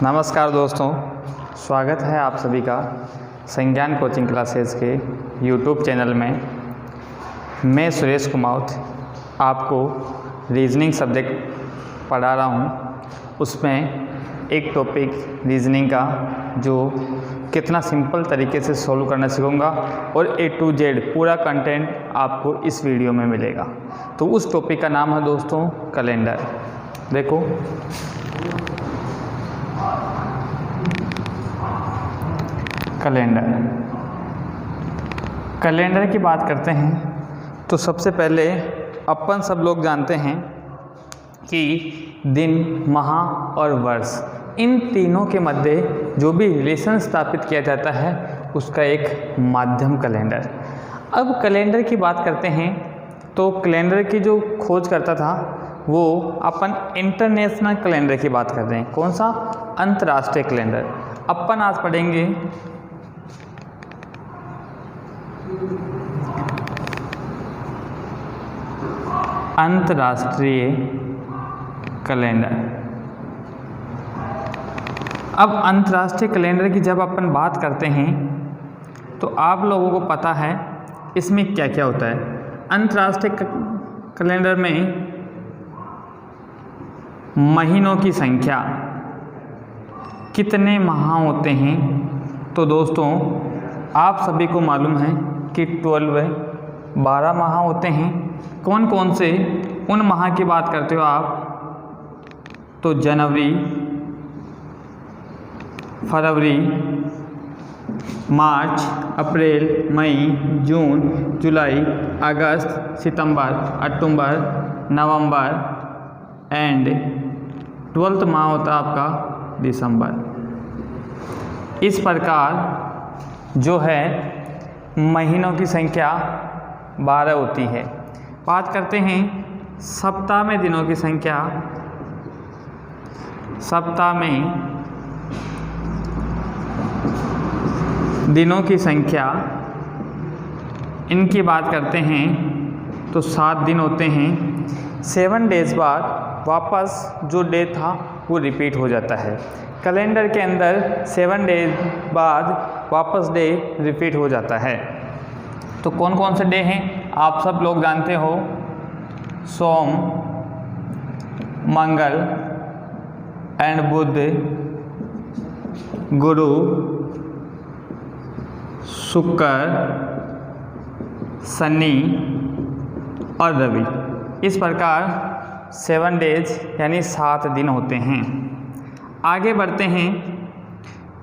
नमस्कार दोस्तों, स्वागत है आप सभी का संज्ञान कोचिंग क्लासेस के यूट्यूब चैनल में। मैं सुरेश कुमार आपको रीजनिंग सब्जेक्ट पढ़ा रहा हूँ। उसमें एक टॉपिक रीजनिंग का जो कितना सिंपल तरीके से सॉल्व करना सीखूंगा और A to Z पूरा कंटेंट आपको इस वीडियो में मिलेगा। तो उस टॉपिक का नाम है दोस्तों कैलेंडर। देखो, कैलेंडर की बात करते हैं तो सबसे पहले अपन सब लोग जानते हैं कि दिन, माह और वर्ष, इन तीनों के मध्य जो भी रिलेशन स्थापित किया जाता है उसका एक माध्यम कैलेंडर। अब कैलेंडर की बात करते हैं तो कैलेंडर की जो खोज करता था वो अपन इंटरनेशनल कैलेंडर की बात करते हैं। कौन सा? अंतर्राष्ट्रीय कैलेंडर। अपन आज पढ़ेंगे अंतर्राष्ट्रीय कैलेंडर। अब अंतर्राष्ट्रीय कैलेंडर की जब अपन बात करते हैं तो आप लोगों को पता है इसमें क्या क्या होता है। अंतर्राष्ट्रीय कैलेंडर में महीनों की संख्या, कितने माह होते हैं, तो दोस्तों आप सभी को मालूम है कि 12 माह होते हैं। कौन कौन से? उन माह की बात करते हो आप तो जनवरी, फरवरी, मार्च, अप्रैल, मई, जून, जुलाई, अगस्त, सितंबर, अक्टूबर, नवंबर एंड 12th माह होता है आपका दिसंबर। इस प्रकार जो है महीनों की संख्या 12 होती है। बात करते हैं सप्ताह में दिनों की संख्या। सप्ताह में दिनों की संख्या इनकी बात करते हैं तो 7 दिन होते हैं। 7 डेज बाद वापस जो डे था वो रिपीट हो जाता है। कैलेंडर के अंदर 7 डेज बाद वापस डे रिपीट हो जाता है। तो कौन कौन से डे हैं आप सब लोग जानते हो? सोम, मंगल एंड बुध, गुरु, शुक्र, शनि और रवि। इस प्रकार 7 डेज यानी 7 दिन होते हैं। आगे बढ़ते हैं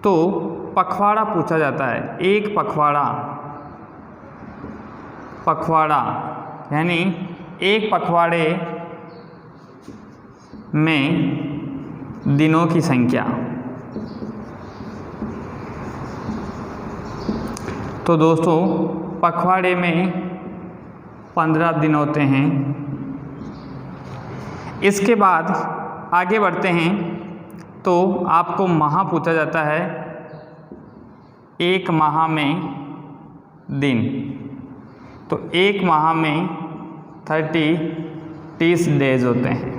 तो पखवाड़ा पूछा जाता है। एक पखवाड़ा यानी एक पखवाड़े में दिनों की संख्या। तो दोस्तों पखवाड़े में 15 दिन होते हैं। इसके बाद आगे बढ़ते हैं तो आपको माह पूछा जाता है। एक माह में दिन, तो एक माह में 30 डेज होते हैं।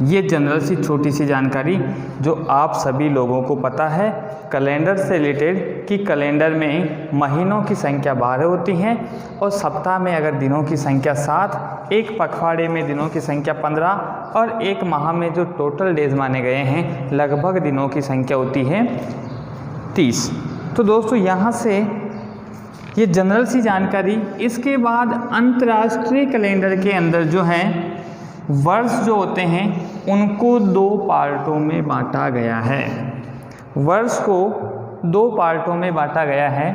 ये जनरल सी छोटी सी जानकारी जो आप सभी लोगों को पता है कैलेंडर से रिलेटेड कि कैलेंडर में महीनों की संख्या 12 होती हैं और सप्ताह में अगर दिनों की संख्या 7, एक पखवाड़े में दिनों की संख्या 15 और एक माह में जो टोटल डेज माने गए हैं लगभग दिनों की संख्या होती है 30। तो दोस्तों यहाँ से ये जनरल सी जानकारी। इसके बाद अंतर्राष्ट्रीय कैलेंडर के अंदर जो है वर्ष जो होते हैं उनको 2 पार्टों में बांटा गया है। वर्ष को 2 पार्टों में बांटा गया है।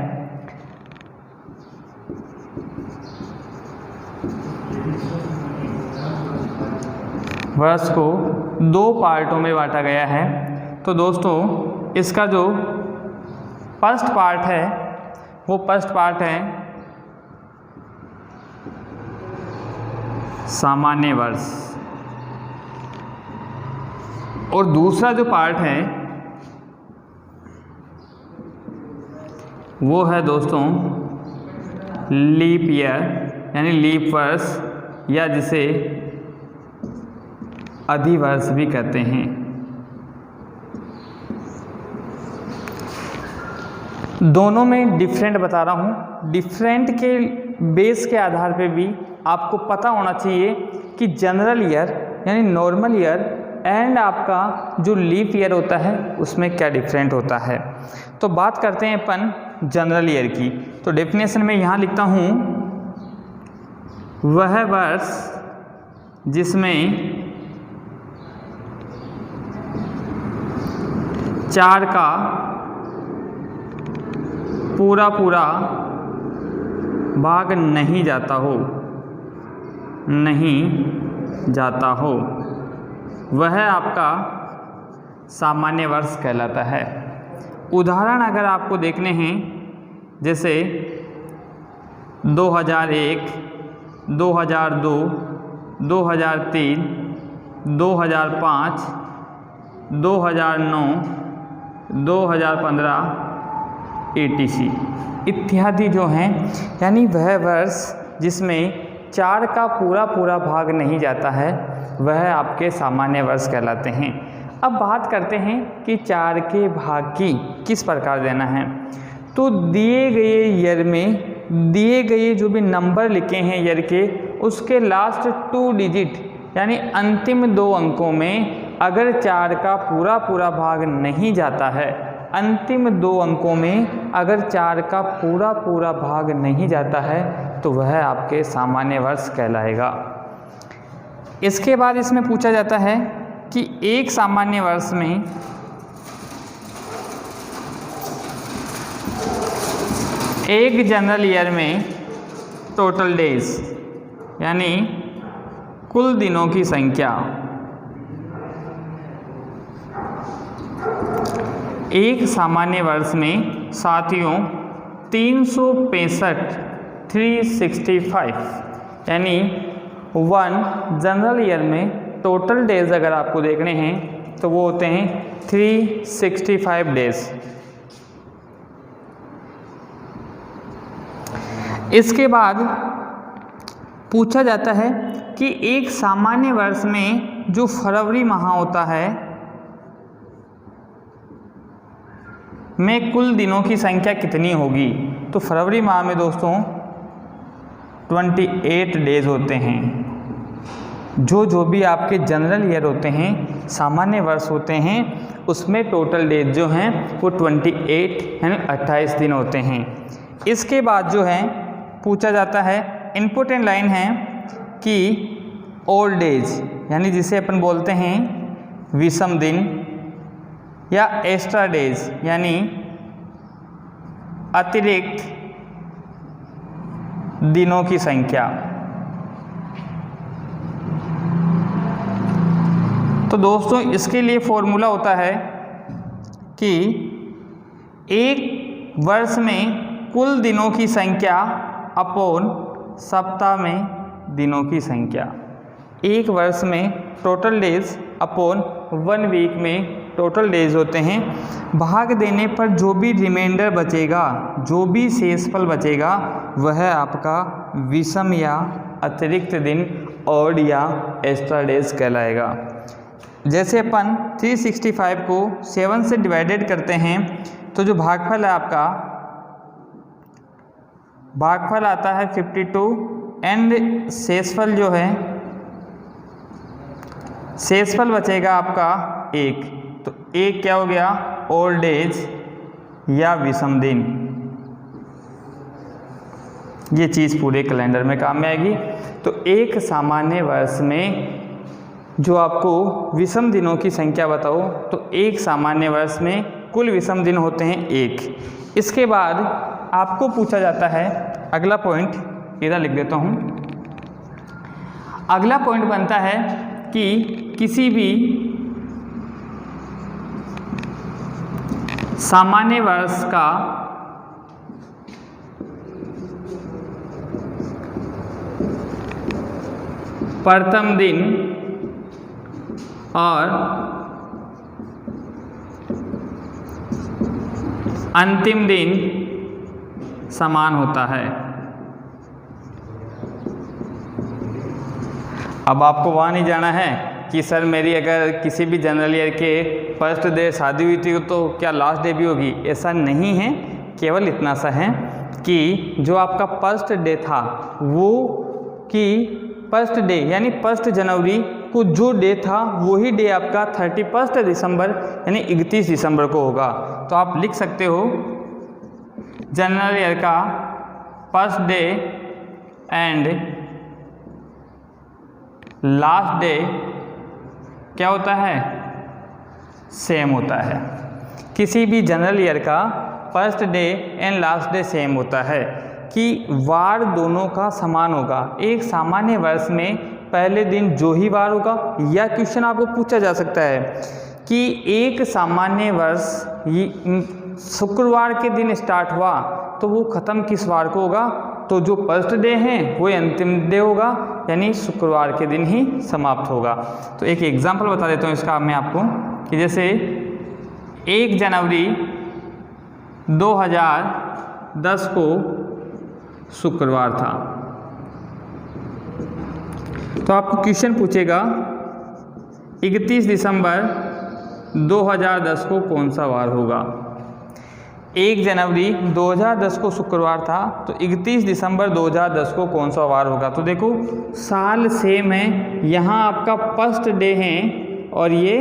वर्ष को 2 पार्टों में बांटा गया है। तो दोस्तों इसका जो फर्स्ट पार्ट है वो फर्स्ट पार्ट है सामान्य वर्ष और दूसरा जो पार्ट है वो है दोस्तों लीप ईयर यानी लीप वर्ष या जिसे अधिवर्ष भी कहते हैं। दोनों में डिफरेंट बता रहा हूँ। डिफरेंट के बेस के आधार पे भी आपको पता होना चाहिए कि जनरल ईयर यानी नॉर्मल ईयर एंड आपका जो लीप ईयर होता है उसमें क्या डिफरेंट होता है। तो बात करते हैं अपन जनरल ईयर की। तो डेफिनेशन में यहाँ लिखता हूँ, वह वर्ष जिसमें 4 का पूरा पूरा भाग नहीं जाता हो, वह आपका सामान्य वर्ष कहलाता है। उदाहरण अगर आपको देखने हैं, जैसे 2001, 2002, 2003, 2005, 2009, 2015 etc इत्यादि जो हैं, यानी वह वर्ष जिसमें 4 का पूरा पूरा भाग नहीं जाता है वह आपके सामान्य वर्ष कहलाते हैं। अब बात करते हैं कि 4 के भाग की किस प्रकार देना है। तो दिए गए ईयर में दिए गए जो भी नंबर लिखे हैं ईयर के, उसके लास्ट 2 डिजिट यानी अंतिम 2 अंकों में अगर 4 का पूरा पूरा भाग नहीं जाता है, अंतिम 2 अंकों में अगर 4 का पूरा पूरा भाग नहीं जाता है तो वह आपके सामान्य वर्ष कहलाएगा। इसके बाद इसमें पूछा जाता है कि एक सामान्य वर्ष में एक जनरल ईयर में टोटल डेज यानी कुल दिनों की संख्या, एक सामान्य वर्ष में साथियों 365 365 यानी 1 जनरल ईयर में टोटल डेज अगर आपको देखने हैं तो वो होते हैं 365 डेज। इसके बाद पूछा जाता है कि एक सामान्य वर्ष में जो फरवरी माह होता है में कुल दिनों की संख्या कितनी होगी। तो फरवरी माह में दोस्तों 28 डेज होते हैं। जो भी आपके जनरल ईयर होते हैं, सामान्य वर्ष होते हैं, उसमें टोटल डेज जो हैं वो 28 यानी 28 दिन होते हैं। इसके बाद जो है पूछा जाता है, इम्पोर्टेंट लाइन है कि ओल्ड डेज यानी जिसे अपन बोलते हैं विषम दिन या एक्स्ट्रा डेज यानी अतिरिक्त दिनों की संख्या। तो दोस्तों इसके लिए फॉर्मूला होता है कि एक वर्ष में कुल दिनों की संख्या अपॉन सप्ताह में दिनों की संख्या। एक वर्ष में टोटल डेज अपॉन 1 वीक में टोटल डेज होते हैं। भाग देने पर जो भी रिमाइंडर बचेगा, जो भी शेषफल बचेगा, वह आपका विषम या अतिरिक्त दिन, ऑड या एक्स्ट्रा डेज कहलाएगा। जैसे अपन 365 को 7 से डिवाइडेड करते हैं तो जो भागफल है आपका, भागफल आता है 52 एंड शेषफल जो है, शेषफल बचेगा आपका 1। तो 1 क्या हो गया, ओल्ड एज या विषम दिन। ये चीज़ पूरे कैलेंडर में काम में आएगी। तो एक सामान्य वर्ष में जो आपको विषम दिनों की संख्या बताओ, तो एक सामान्य वर्ष में कुल विषम दिन होते हैं 1। इसके बाद आपको पूछा जाता है अगला पॉइंट, इधर लिख देता हूँ। अगला पॉइंट बनता है कि किसी भी सामान्य वर्ष का प्रथम दिन और अंतिम दिन समान होता है। अब आपको वहाँ नहीं जाना है कि सर मेरी अगर किसी भी जनरल ईयर के फर्स्ट डे शादी हुई थी तो क्या लास्ट डे भी होगी। ऐसा नहीं है केवल इतना सा है कि जो आपका फर्स्ट डे था वो कि फर्स्ट डे यानी 1 जनवरी को जो डे था वही डे आपका 31 दिसंबर यानी 31 दिसंबर को होगा। तो आप लिख सकते हो जनरल ईयर का first day and last day क्या होता है, सेम होता है। किसी भी जनरल ईयर का first day and last day same होता है कि वार दोनों का समान होगा। एक सामान्य वर्ष में पहले दिन जो ही वार होगा, या क्वेश्चन आपको पूछा जा सकता है कि एक सामान्य वर्ष शुक्रवार के दिन स्टार्ट हुआ तो वो ख़त्म किस वार को होगा, तो जो फर्स्ट डे है वो अंतिम डे होगा यानी शुक्रवार के दिन ही समाप्त होगा। तो एक एग्जांपल बता देता हूँ इसका मैं आपको कि जैसे 1 जनवरी 2010 को शुक्रवार था, तो आपको क्वेश्चन पूछेगा 31 दिसंबर 2010 को कौन सा वार होगा। 1 जनवरी 2010 को शुक्रवार था तो 31 दिसंबर 2010 को कौन सा वार होगा। तो देखो साल सेम है, यहाँ आपका फर्स्ट डे है और ये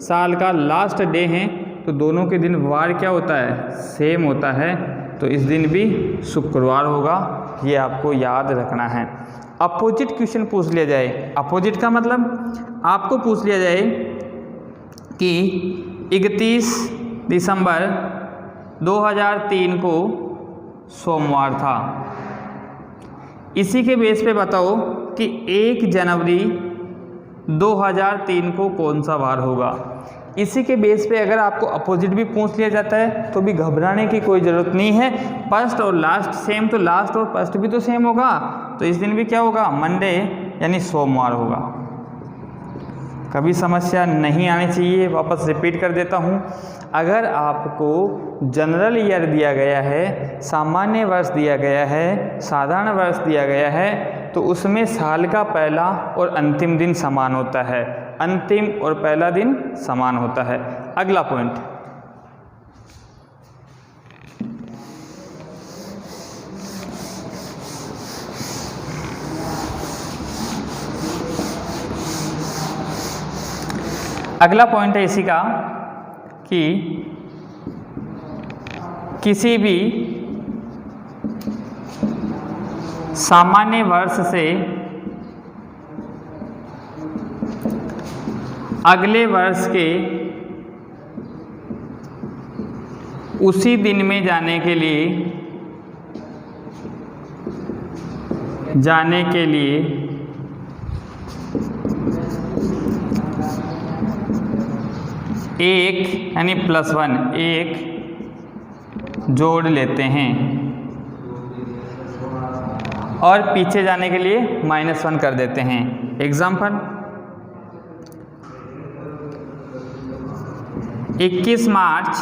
साल का लास्ट डे है, तो दोनों के दिन वार क्या होता है, सेम होता है। तो इस दिन भी शुक्रवार होगा, ये आपको याद रखना है। अपोजिट क्वेश्चन पूछ लिया जाए, अपोजिट का मतलब आपको पूछ लिया जाए कि 31 दिसंबर 2003 को सोमवार था, इसी के बेस पे बताओ कि 1 जनवरी 2003 को कौन सा वार होगा। इसी के बेस पे अगर आपको अपोजिट भी पूछ लिया जाता है तो भी घबराने की कोई ज़रूरत नहीं है। फर्स्ट और लास्ट सेम तो लास्ट और फर्स्ट भी तो सेम होगा, तो इस दिन भी क्या होगा, मंडे यानी सोमवार होगा। कभी समस्या नहीं आनी चाहिए। वापस रिपीट कर देता हूँ, अगर आपको जनरल ईयर दिया गया है, सामान्य वर्ष दिया गया है, साधारण वर्ष दिया गया है, तो उसमें साल का पहला और अंतिम दिन समान होता है, अंतिम और पहला दिन समान होता है। अगला पॉइंट, अगला पॉइंट है इसी का कि किसी भी सामान्य वर्ष से अगले वर्ष के उसी दिन में जाने के लिए एक यानी +1 एक जोड़ लेते हैं और पीछे जाने के लिए -1 कर देते हैं। एग्जाम्पल, 21 मार्च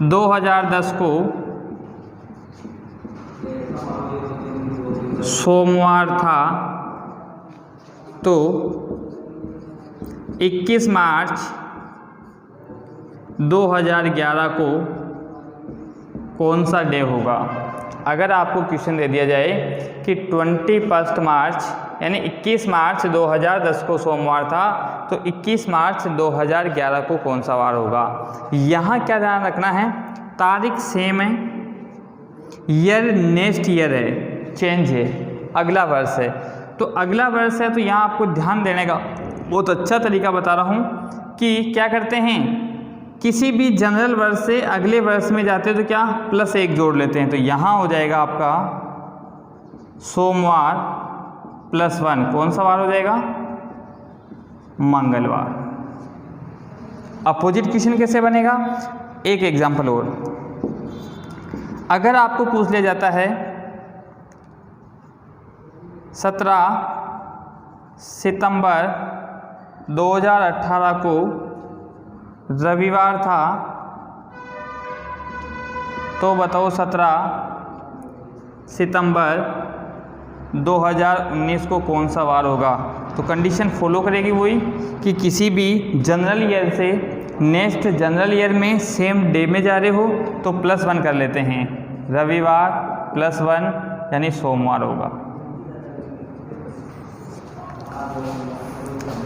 2010 को सोमवार था, तो 21 मार्च 2011 को कौन सा डे होगा। अगर आपको क्वेश्चन दे दिया जाए कि 21 मार्च यानी 21 मार्च 2010 को सोमवार था, तो 21 मार्च 2011 को कौन सा वार होगा। यहाँ क्या ध्यान रखना है, तारीख सेम है, ईयर नेक्स्ट ईयर है, चेंज है, अगला वर्ष है। तो अगला वर्ष है तो यहाँ आपको ध्यान देने का बहुत अच्छा तरीका बता रहा हूँ कि क्या करते हैं, किसी भी जनरल वर्ष से अगले वर्ष में जाते हैं तो क्या +1 जोड़ लेते हैं। तो यहाँ हो जाएगा आपका सोमवार +1 कौन सा वार हो जाएगा, मंगलवार। अपोजिट क्वेश्चन कैसे बनेगा, एक एग्जांपल और, अगर आपको पूछ लिया जाता है 17 सितंबर 2018 को रविवार था, तो बताओ 17 सितंबर 2019 को कौन सा वार होगा। तो कंडीशन फॉलो करेगी वही कि किसी भी जनरल ईयर से नेक्स्ट जनरल ईयर में सेम डे में जा रहे हो तो +1 कर लेते हैं, रविवार +1 यानी सोमवार होगा।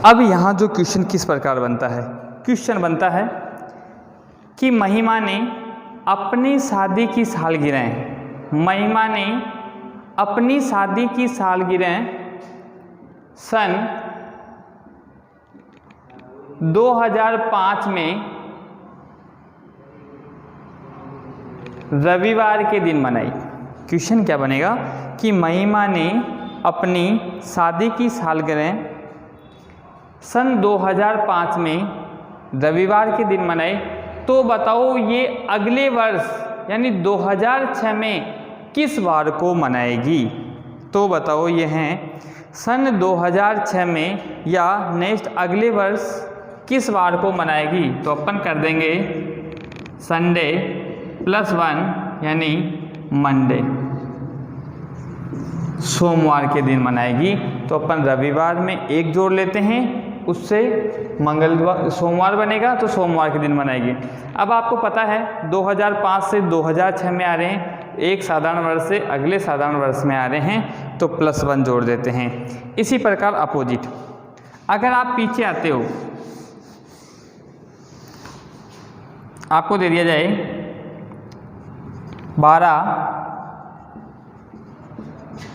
अब यहाँ जो क्वेश्चन किस प्रकार बनता है, क्वेश्चन बनता है कि महिमा ने अपनी शादी की सालगिरह, महिमा ने अपनी शादी की सालगिरह सन 2005 में रविवार के दिन मनाई। क्वेश्चन क्या बनेगा कि महिमा ने अपनी शादी की सालगिरह सन 2005 में रविवार के दिन मनाई, तो बताओ ये अगले वर्ष यानी 2006 में किस वार को मनाएगी। तो बताओ ये हैं सन 2006 में या नेक्स्ट अगले वर्ष किस वार को मनाएगी। तो अपन कर देंगे संडे +1 यानी मंडे, सोमवार के दिन मनाएगी। तो अपन रविवार में 1 जोड़ लेते हैं, उससे मंगलवार सोमवार बनेगा तो सोमवार के दिन मनाएगी। अब आपको पता है 2005 से 2006 में आ रहे हैं, एक साधारण वर्ष से अगले साधारण वर्ष में आ रहे हैं तो +1 जोड़ देते हैं। इसी प्रकार अपोजिट, अगर आप पीछे आते हो, आपको दे दिया जाए 12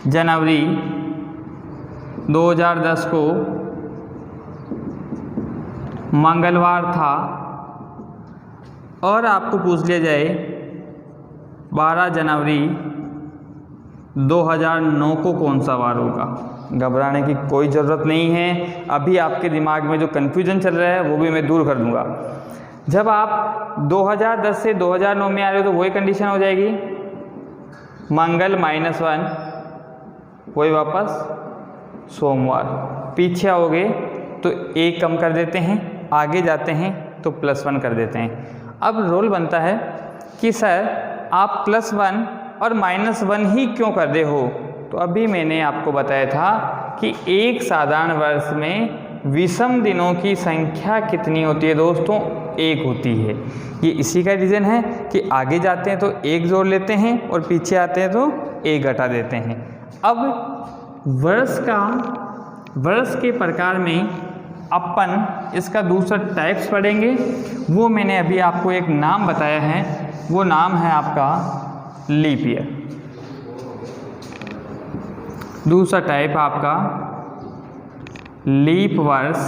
जनवरी 2010 को मंगलवार था, और आपको पूछ लिया जाए 12 जनवरी 2009 को कौन सा वार होगा। घबराने की कोई ज़रूरत नहीं है, अभी आपके दिमाग में जो कन्फ्यूजन चल रहा है वो भी मैं दूर कर दूंगा। जब आप 2010 से 2009 में आ रहे हो तो वही कंडीशन हो जाएगी, मंगल -1 वही वापस सोमवार। पीछे आओगे तो 1 कम कर देते हैं, आगे जाते हैं तो +1 कर देते हैं। अब रोल बनता है कि सर आप +1 और -1 ही क्यों कर रहे हो। तो अभी मैंने आपको बताया था कि एक साधारण वर्ष में विषम दिनों की संख्या कितनी होती है दोस्तों, 1 होती है। ये इसी का रीज़न है कि आगे जाते हैं तो 1 जोड़ लेते हैं और पीछे आते हैं तो 1 घटा देते हैं। अब वर्ष के प्रकार में अपन इसका दूसरा टाइप्स पढ़ेंगे। वो मैंने अभी आपको एक नाम बताया है, वो नाम है आपका लीप ईयर। दूसरा टाइप आपका लीप वर्ष,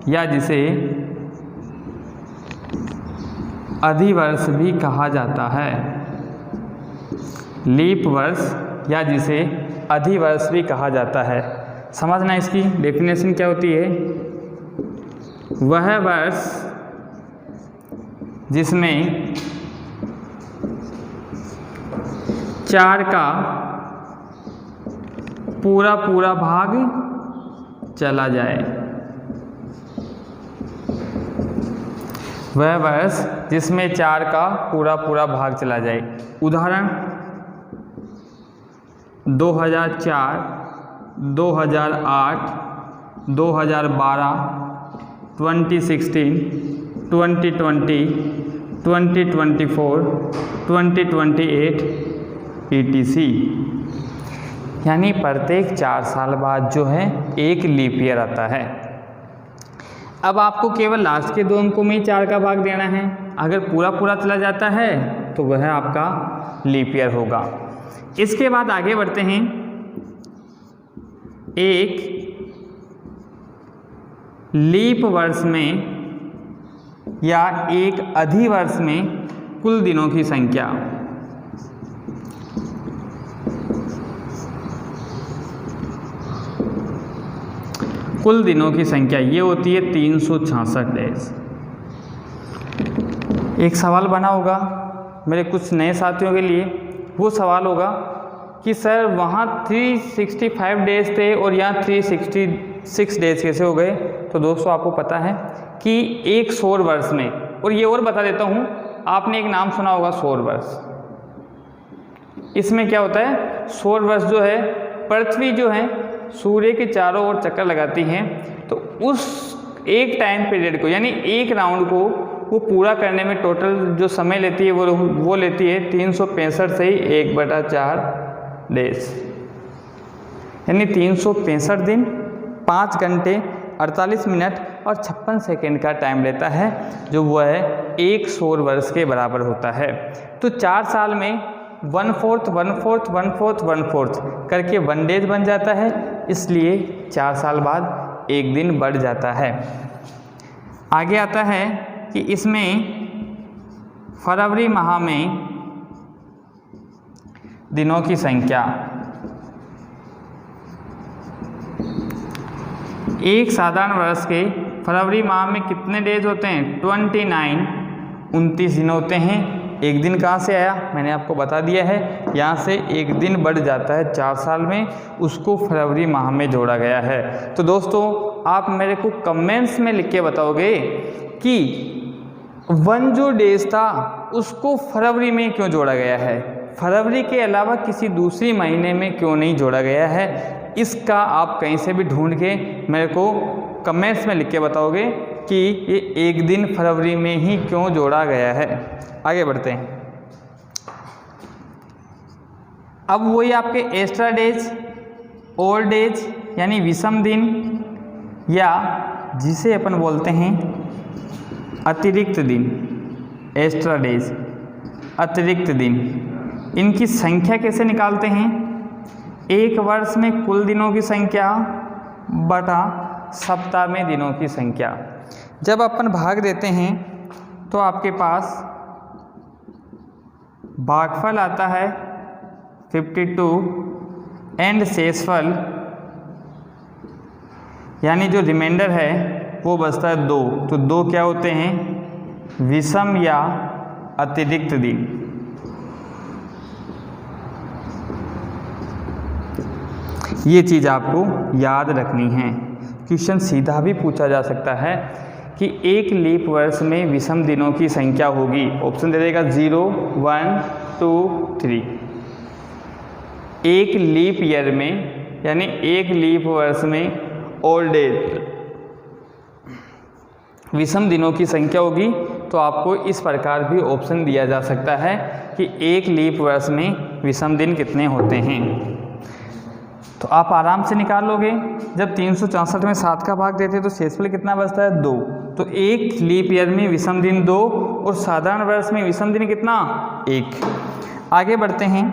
या जिसे अधिवर्ष भी कहा जाता है। लीप वर्ष या जिसे अधिवर्ष भी कहा जाता है। समझना इसकी डेफिनेशन क्या होती है। वह वर्ष जिसमें 4 का पूरा भाग चला जाए, वह वर्ष जिसमें 4 का पूरा भाग चला जाए। उदाहरण 2004, 2008, 2012, 2016, 2020, 2024, 2028 ETC। यानी प्रत्येक 4 साल बाद जो है एक लीप ईयर आता है। अब आपको केवल लास्ट के 2 अंकों में ही 4 का भाग देना है। अगर पूरा चला जाता है तो वह आपका लीप ईयर होगा। इसके बाद आगे बढ़ते हैं। एक लीप वर्ष में या एक अधिवर्ष में कुल दिनों की संख्या। कुल दिनों की संख्या ये होती है 366 डेज। एक सवाल बना होगा मेरे कुछ नए साथियों के लिए, वो सवाल होगा कि सर वहाँ 365 डेज थे और यहाँ 366 डेज कैसे हो गए। तो दोस्तों आपको पता है कि एक सौर वर्ष में, और ये और बता देता हूँ, आपने एक नाम सुना होगा सौर वर्ष। इसमें क्या होता है, सौर वर्ष जो है पृथ्वी जो है सूर्य के चारों ओर चक्कर लगाती हैं, तो उस एक टाइम पीरियड को यानी एक राउंड को वो पूरा करने में टोटल जो समय लेती है वो लेती है 365 से ही 1/4 डेज, यानी 365 दिन 5 घंटे 48 मिनट और 56 सेकेंड का टाइम लेता है, जो वो है 1 सौर वर्ष के बराबर होता है। तो 4 साल में 1/4 1/4 1/4 1/4 करके 1 डेज बन जाता है, इसलिए 4 साल बाद 1 दिन बढ़ जाता है। आगे आता है कि इसमें फरवरी माह में दिनों की संख्या, एक साधारण वर्ष के फरवरी माह में कितने डेज होते हैं? 29 दिन होते हैं। एक दिन कहाँ से आया? मैंने आपको बता दिया है, यहाँ से एक दिन बढ़ जाता है 4 साल में, उसको फरवरी माह में जोड़ा गया है। तो दोस्तों आप मेरे को कमेंट्स में लिख के बताओगे कि 1 जो डेज था उसको फरवरी में क्यों जोड़ा गया है, फरवरी के अलावा किसी दूसरी महीने में क्यों नहीं जोड़ा गया है। इसका आप कहीं से भी ढूंढ के मेरे को कमेंट्स में लिख के बताओगे कि ये एक दिन फरवरी में ही क्यों जोड़ा गया है। आगे बढ़ते हैं। अब वही आपके एक्स्ट्रा डेज, ओवर डेज यानी विषम दिन, या जिसे अपन बोलते हैं अतिरिक्त दिन, एक्स्ट्रा डेज अतिरिक्त दिन, इनकी संख्या कैसे निकालते हैं? एक वर्ष में कुल दिनों की संख्या बटा सप्ताह में दिनों की संख्या। जब अपन भाग देते हैं तो आपके पास भागफल आता है 52 एंड शेषफल यानी जो रिमाइंडर है वो बचता है 2। तो 2 क्या होते हैं? विषम या अतिरिक्त दिन। ये चीज़ आपको याद रखनी है। क्वेश्चन सीधा भी पूछा जा सकता है कि एक लीप वर्ष में विषम दिनों की संख्या होगी। ऑप्शन दे देगा 0 1 2 3। एक लीप ईयर में यानी एक लीप वर्ष में ओल्ड एज विषम दिनों की संख्या होगी, तो आपको इस प्रकार भी ऑप्शन दिया जा सकता है कि एक लीप वर्ष में विषम दिन कितने होते हैं। तो आप आराम से निकाल लोगे। जब 364 में 7 का भाग देते तो शेषफल कितना बचता है? 2। तो एक लीप ईयर में विषम दिन 2 और साधारण वर्ष में विषम दिन कितना? 1। आगे बढ़ते हैं।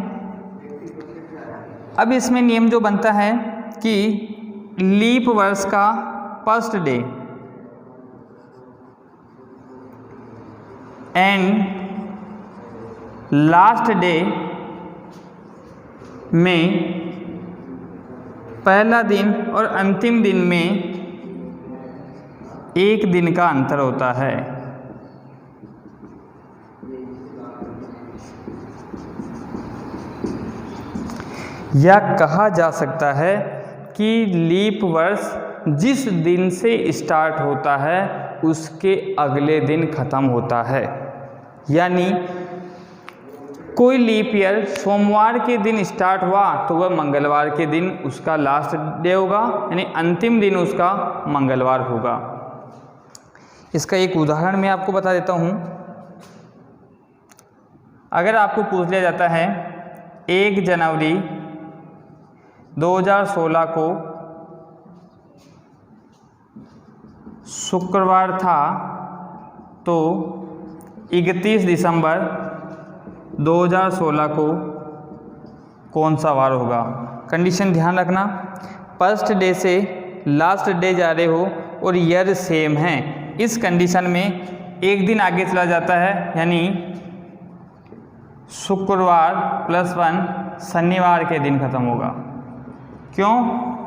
अब इसमें नियम जो बनता है कि लीप वर्ष का first day and last day में पहला दिन और अंतिम दिन में 1 दिन का अंतर होता है। या कहा जा सकता है कि लीप वर्ष जिस दिन से स्टार्ट होता है उसके अगले दिन खत्म होता है। यानी कोई लीप ईयर सोमवार के दिन स्टार्ट हुआ तो वह मंगलवार के दिन उसका लास्ट डे होगा, यानी अंतिम दिन उसका मंगलवार होगा। इसका एक उदाहरण मैं आपको बता देता हूँ। अगर आपको पूछ लिया जाता है 1 जनवरी 2016 को शुक्रवार था, तो 31 दिसंबर 2016 को कौन सा वार होगा? कंडीशन ध्यान रखना, फर्स्ट डे से लास्ट डे जा रहे हो और ईयर सेम है। इस कंडीशन में एक दिन आगे चला जाता है, यानी शुक्रवार +1 शनिवार के दिन खत्म होगा। क्यों?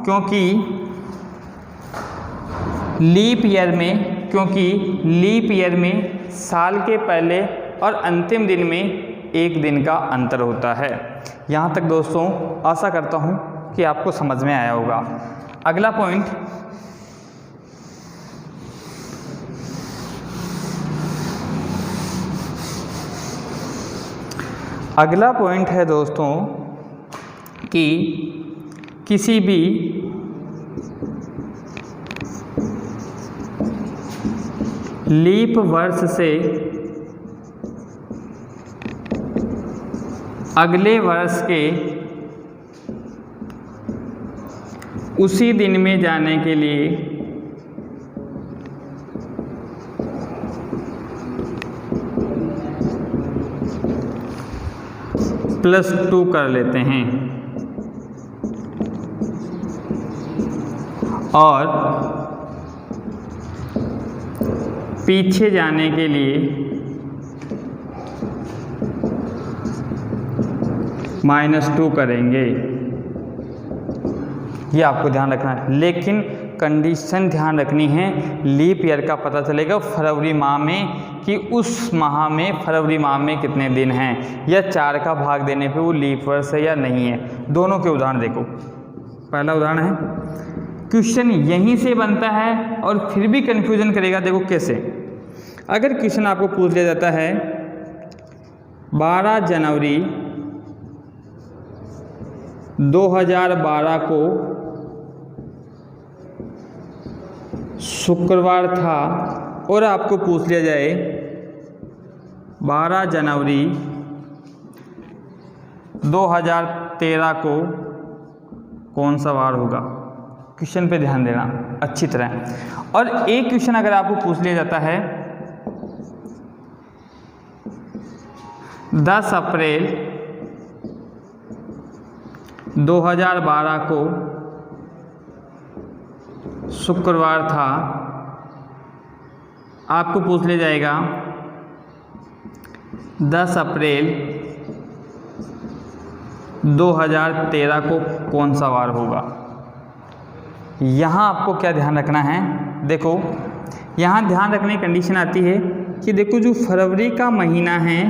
क्योंकि लीप ईयर में साल के पहले और अंतिम दिन में 1 दिन का अंतर होता है। यहाँ तक दोस्तों आशा करता हूँ कि आपको समझ में आया होगा। अगला पॉइंट, है दोस्तों कि किसी भी लीप वर्ष से अगले वर्ष के उसी दिन में जाने के लिए +2 कर लेते हैं और पीछे जाने के लिए -2 करेंगे। ये आपको ध्यान रखना है, लेकिन कंडीशन ध्यान रखनी है, लीप ईयर का पता चलेगा फरवरी माह में कि उस माह में फरवरी माह में कितने दिन हैं, या 4 का भाग देने पे वो लीप वर्ष है या नहीं है। दोनों के उदाहरण देखो। पहला उदाहरण है, क्वेश्चन यहीं से बनता है और फिर भी कन्फ्यूजन करेगा। देखो कैसे, अगर क्वेश्चन आपको पूछ लिया जाता है 12 जनवरी 2012 को शुक्रवार था, और आपको पूछ लिया जाए 12 जनवरी 2013 को कौन सा वार होगा। क्वेश्चन पे ध्यान देना अच्छी तरह। और एक क्वेश्चन अगर आपको पूछ लिया जाता है 10 अप्रैल 2012 को शुक्रवार था, आपको पूछ लिया जाएगा 10 अप्रैल 2013 को कौन सा वार होगा। यहाँ आपको क्या ध्यान रखना है, देखो यहाँ ध्यान रखने की कंडीशन आती है कि देखो जो फरवरी का महीना है,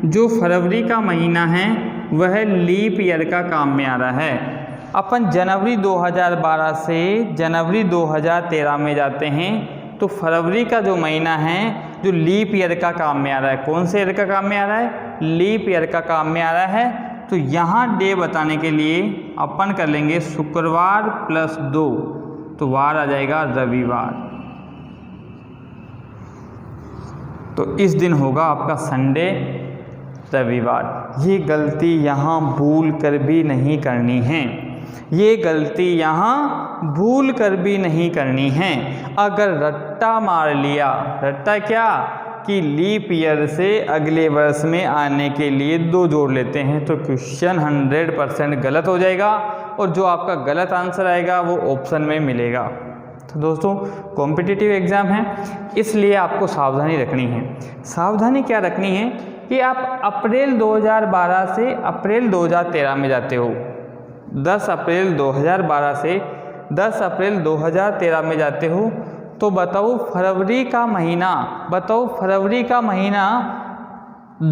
जो फरवरी का महीना है वह लीप ईयर का काम में आ रहा है। अपन जनवरी 2012 से जनवरी 2013 में जाते हैं, तो फरवरी का जो महीना है जो लीप ईयर का काम में आ रहा है, कौन से ईयर का काम में आ रहा है, लीप ईयर का काम में आ रहा है। तो यहाँ डे बताने के लिए अपन कर लेंगे शुक्रवार +2, तो वार आ जाएगा रविवार। तो इस दिन होगा आपका संडे, रविवार। ये गलती यहाँ भूल कर भी नहीं करनी है, ये गलती यहाँ भूल कर भी नहीं करनी है। अगर रट्टा मार लिया, रट्टा क्या कि लीप ईयर से अगले वर्ष में आने के लिए 2 जोड़ लेते हैं, तो क्वेश्चन 100% गलत हो जाएगा, और जो आपका गलत आंसर आएगा वो ऑप्शन में मिलेगा। तो दोस्तों कॉम्पिटिटिव एग्ज़ाम है, इसलिए आपको सावधानी रखनी है। सावधानी क्या रखनी है कि आप अप्रैल 2012 से अप्रैल 2013 में जाते हो, 10 अप्रैल 2012 से 10 अप्रैल 2013 में जाते हो, तो बताओ फरवरी का महीना, बताओ फरवरी का महीना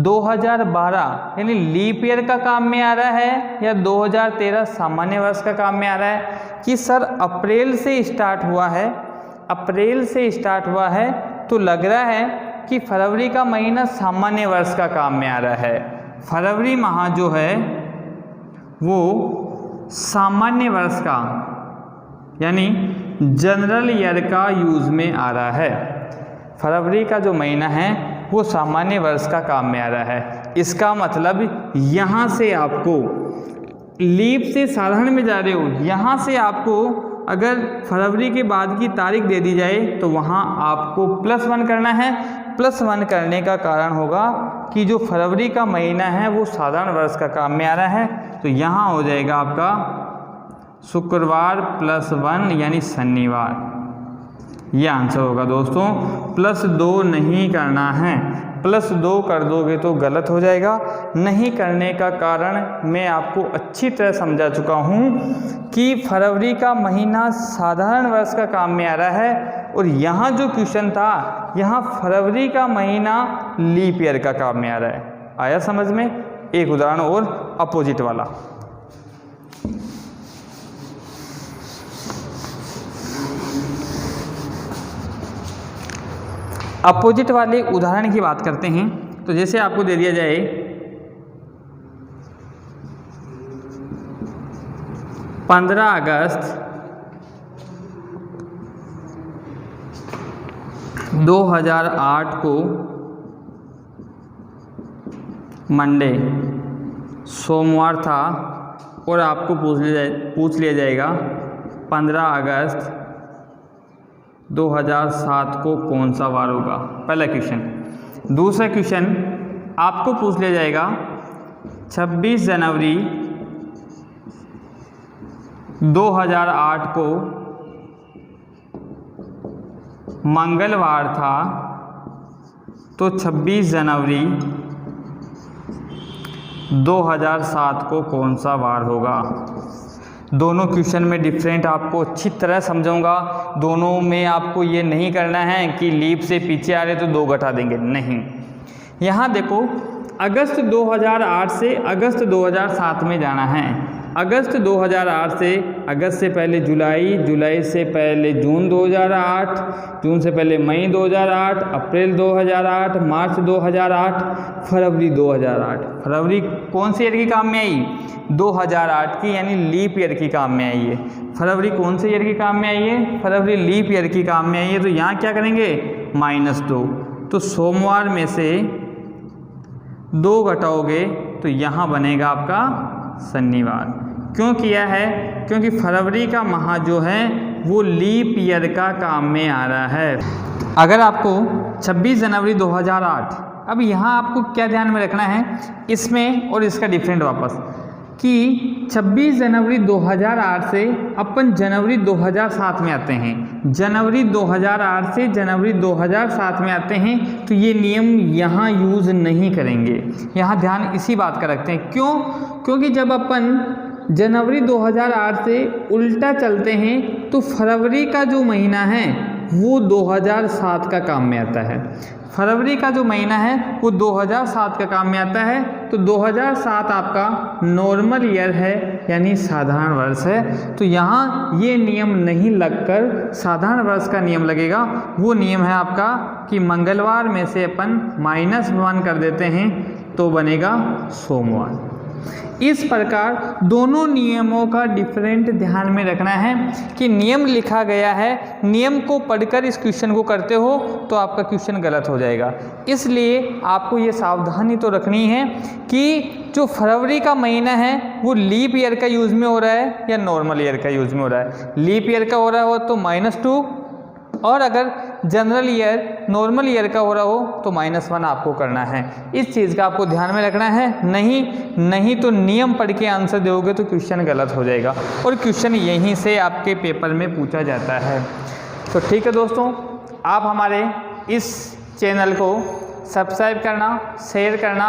2012 यानी लीप ईयर का काम में आ रहा है या 2013 सामान्य वर्ष का काम में आ रहा है। कि सर अप्रैल से स्टार्ट हुआ है, अप्रैल से स्टार्ट हुआ है, तो लग रहा है कि फरवरी का महीना सामान्य वर्ष का काम में आ रहा है। फरवरी माह जो है वो सामान्य वर्ष का यानी जनरल ईयर का यूज़ में आ रहा है। फरवरी का जो महीना है वो सामान्य वर्ष का काम में आ रहा है। इसका मतलब यहाँ से आपको लीप से साधारण में जा रहे हो, यहाँ से आपको अगर फरवरी के बाद की तारीख दे दी जाए तो वहाँ आपको +1 करना है। +1 करने का कारण होगा कि जो फरवरी का महीना है वो साधारण वर्ष का काम में आ रहा है, तो यहाँ हो जाएगा आपका शुक्रवार +1 यानी शनिवार। ये आंसर होगा दोस्तों। +2 नहीं करना है, +2 कर दोगे तो गलत हो जाएगा। नहीं करने का कारण मैं आपको अच्छी तरह समझा चुका हूँ कि फरवरी का महीना साधारण वर्ष का काम में आ रहा है, और यहाँ जो क्वेश्चन था यहाँ फरवरी का महीना लीप ईयर का काम में आ रहा है। आया समझ में? एक उदाहरण और अपोजिट वाला। अपोजिट वाले उदाहरण की बात करते हैं। तो जैसे आपको दे दिया जाए 15 अगस्त 2008 को मंडे सोमवार था और आपको पूछ लिया जाएगा 15 अगस्त 2007 को कौन सा वार होगा, पहला क्वेश्चन। दूसरा क्वेश्चन आपको पूछ लिया जाएगा 26 जनवरी 2008 को मंगलवार था, तो 26 जनवरी 2007 को कौन सा वार होगा। दोनों क्वेश्चन में डिफरेंट आपको अच्छी तरह समझाऊंगा। दोनों में आपको ये नहीं करना है कि लीप से पीछे आ रहे तो 2 घटा देंगे, नहीं। यहाँ देखो अगस्त 2008 से अगस्त 2007 में जाना है। अगस्त 2008 से, अगस्त से पहले जुलाई, जुलाई से पहले जून 2008, जून से पहले मई 2008, अप्रैल 2008, मार्च 2008, फरवरी 2008। फरवरी कौन से ईयर की काम में आई? 2008 की, यानी लीप ईयर की काम में आई है। फरवरी कौन से ईयर की काम में आई है? फरवरी लीप ईयर की काम में आई है। तो यहाँ क्या करेंगे? -2। तो सोमवार में से 2 घटाओगे तो यहाँ बनेगा आपका शनिवार। क्यों किया है? क्योंकि फरवरी का माह जो है वो लीप ईयर का काम में आ रहा है। अगर आपको 26 जनवरी 2008, अब यहाँ आपको क्या ध्यान में रखना है इसमें और इसका डिफरेंट वापस, कि 26 जनवरी 2008 से अपन जनवरी 2007 में आते हैं। जनवरी 2008 से जनवरी 2007 में आते हैं, तो ये नियम यहाँ यूज़ नहीं करेंगे। यहाँ ध्यान इसी बात का रखते हैं। क्यों? क्योंकि जब अपन जनवरी 2008 से उल्टा चलते हैं तो फरवरी का जो महीना है वो 2007 का काम में आता है। फरवरी का जो महीना है वो 2007 का काम में आता है। तो 2007 आपका नॉर्मल ईयर है, यानी साधारण वर्ष है। तो यहाँ ये नियम नहीं लगकर साधारण वर्ष का नियम लगेगा। वो नियम है आपका कि मंगलवार में से अपन -1 कर देते हैं तो बनेगा सोमवार। इस प्रकार दोनों नियमों का डिफरेंट ध्यान में रखना है कि नियम लिखा गया है, नियम को पढ़कर इस क्वेश्चन को करते हो तो आपका क्वेश्चन गलत हो जाएगा। इसलिए आपको ये सावधानी तो रखनी है कि जो फरवरी का महीना है वो लीप ईयर का यूज़ में हो रहा है या नॉर्मल ईयर का यूज़ में हो रहा है। लीप ईयर का हो रहा हो तो -2, और अगर जनरल ईयर नॉर्मल ईयर का हो रहा हो तो -1 आपको करना है। इस चीज़ का आपको ध्यान में रखना है। नहीं तो नियम पढ़ के आंसर दोगे तो क्वेश्चन गलत हो जाएगा, और क्वेश्चन यहीं से आपके पेपर में पूछा जाता है। तो ठीक है दोस्तों, आप हमारे इस चैनल को सब्सक्राइब करना, शेयर करना